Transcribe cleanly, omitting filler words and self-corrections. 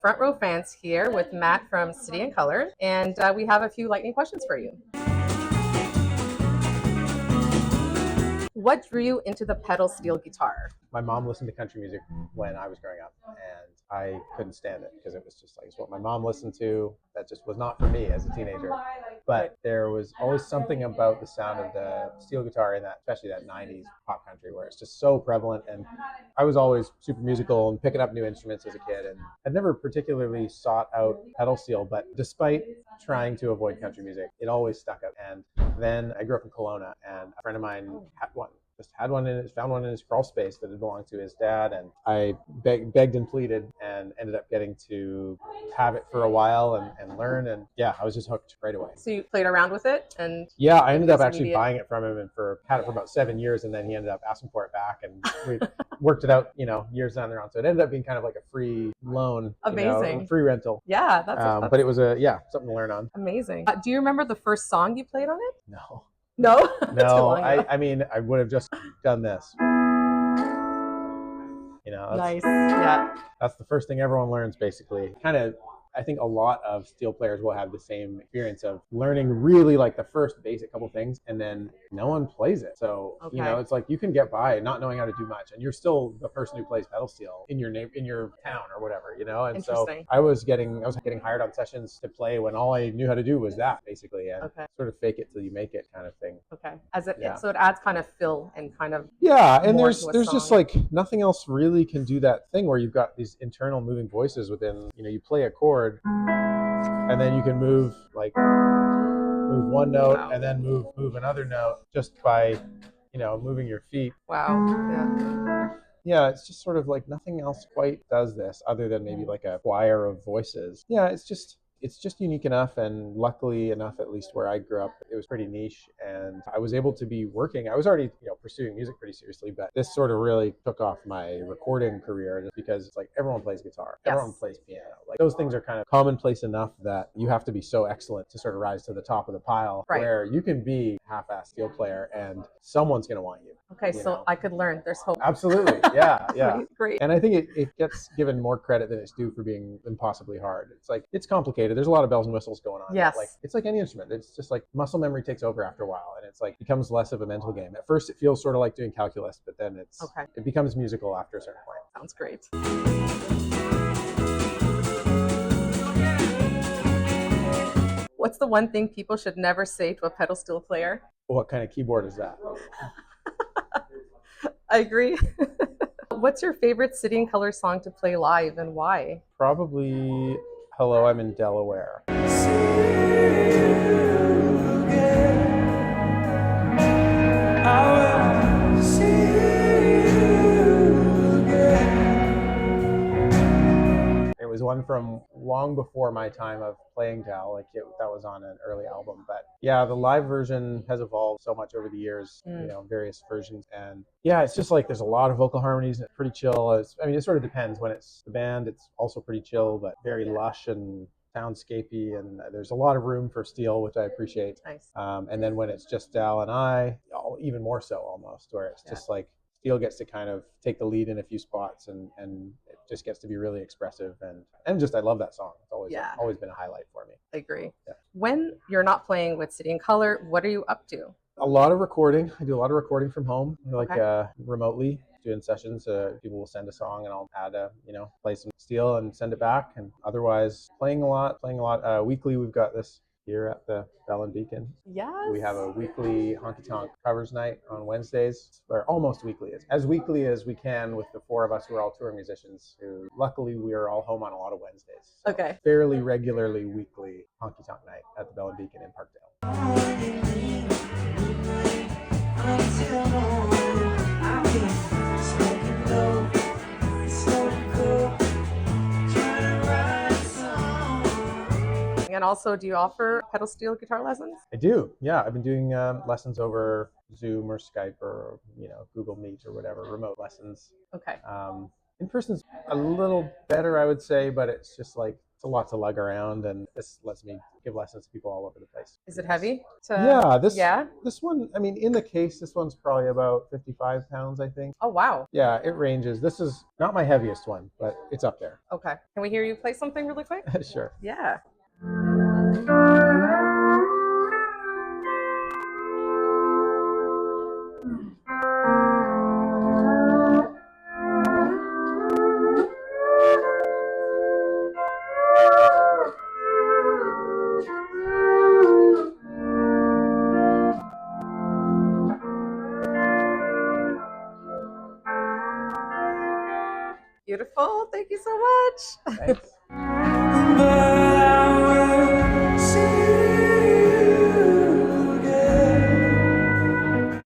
Front Row Fans here with Matt from City and Color, and we have a few lightning questions for you. What drew you into the pedal steel guitar? My mom listened to country music when I was growing up, and I couldn't stand it because it was just like it's what my mom listened to. That just was not for me as a teenager. But there was always something about the sound of the steel guitar in that, especially that '90s pop country, where it's just so prevalent. And I was always super musical and picking up new instruments as a kid, and I'd never particularly sought out pedal steel. But despite trying to avoid country music, it always stuck out. And then I grew up in Kelowna, and a friend of mine found one in his crawl space that had belonged to his dad, and I begged and pleaded and ended up getting to have it for a while and learn, and yeah, I was just hooked right away. So you played around with it, and yeah, I ended up actually buying it from him and had it for about 7 years, and then he ended up asking for it back, and we worked it out, years down the road. So it ended up being kind of like a free loan, amazing, free rental. Yeah, that's but it was something to learn on. Amazing. Do you remember the first song you played on it? No. No? No, I mean, I would have just done this. Nice. Yeah. That's the first thing everyone learns, basically. I think a lot of steel players will have the same experience of learning really like the first basic couple things, and then no one plays it. So, it's like you can get by not knowing how to do much, and you're still the person who plays pedal steel in your town or whatever, And so I was getting hired on sessions to play when all I knew how to do was that, basically, and sort of fake it till you make it kind of thing. Okay. So it adds kind of fill and kind of and there's just like nothing else really can do that thing where you've got these internal moving voices within, you play a chord and then you can move one note and then move another note just by moving your feet. Wow. Yeah, it's just sort of like nothing else quite does this other than maybe like a choir of voices. Yeah, it's just unique enough, and luckily enough, at least where I grew up, it was pretty niche, and I was able to be working. I was already, pursuing music pretty seriously, but this sort of really took off my recording career just because it's like everyone plays guitar, everyone plays piano. Like those things are kind of commonplace enough that you have to be so excellent to sort of rise to the top of the pile, where you can be a half-assed steel player and someone's going to want you. Okay, so I could learn. There's hope. Absolutely, yeah. Great. And I think it gets given more credit than it's due for being impossibly hard. It's like, it's complicated. There's a lot of bells and whistles going on. Yes. It's like any instrument. It's just like muscle memory takes over after a while, and it's like becomes less of a mental game. At first, it feels sort of like doing calculus, but then it becomes musical after a certain point. Sounds great. What's the one thing people should never say to a pedal steel player? What kind of keyboard is that? I agree. What's your favorite City and Color song to play live, and why? Probably Hello, I'm in Delaware. It was one from long before my time of playing Del, that was on an early album. But yeah, the live version has evolved so much over the years, various versions. And yeah, it's just like there's a lot of vocal harmonies and it's pretty chill. It sort of depends. When it's the band, it's also pretty chill, but very lush and soundscapey, and there's a lot of room for steel, which I appreciate. Nice. And then when it's just Del and I, even more so almost, where it's just like steel gets to kind of take the lead in a few spots, and it just gets to be really expressive, and just I love that song. It's always been a highlight for me. I agree. Yeah. When you're not playing with City and Color, what are you up to? A lot of recording. I do a lot of recording from home, remotely. Doing sessions, people will send a song and I'll add play some steel and send it back. And otherwise, playing a lot. Weekly, we've got this here at the Bell and Beacon. Yes. We have a weekly honky tonk covers night on Wednesdays, or almost weekly. It's as weekly as we can with the four of us who are all touring musicians, who luckily we are all home on a lot of Wednesdays. So fairly regularly weekly honky tonk night at the Bell and Beacon in Parkdale. And also, do you offer pedal steel guitar lessons? I do, yeah. I've been doing lessons over Zoom or Skype or Google Meet or whatever, remote lessons. Okay. In person's a little better, I would say, but it's just like It's a lot to lug around, and this lets me give lessons to people all over the place. Is it heavy? Yeah, Yeah. this one, I mean, in the case, this one's probably about 55 pounds, I think. Oh, wow. Yeah, it ranges. This is not my heaviest one, but it's up there. Okay. Can we hear you play something really quick? Sure. Yeah. Beautiful. Thank you so much. Thanks.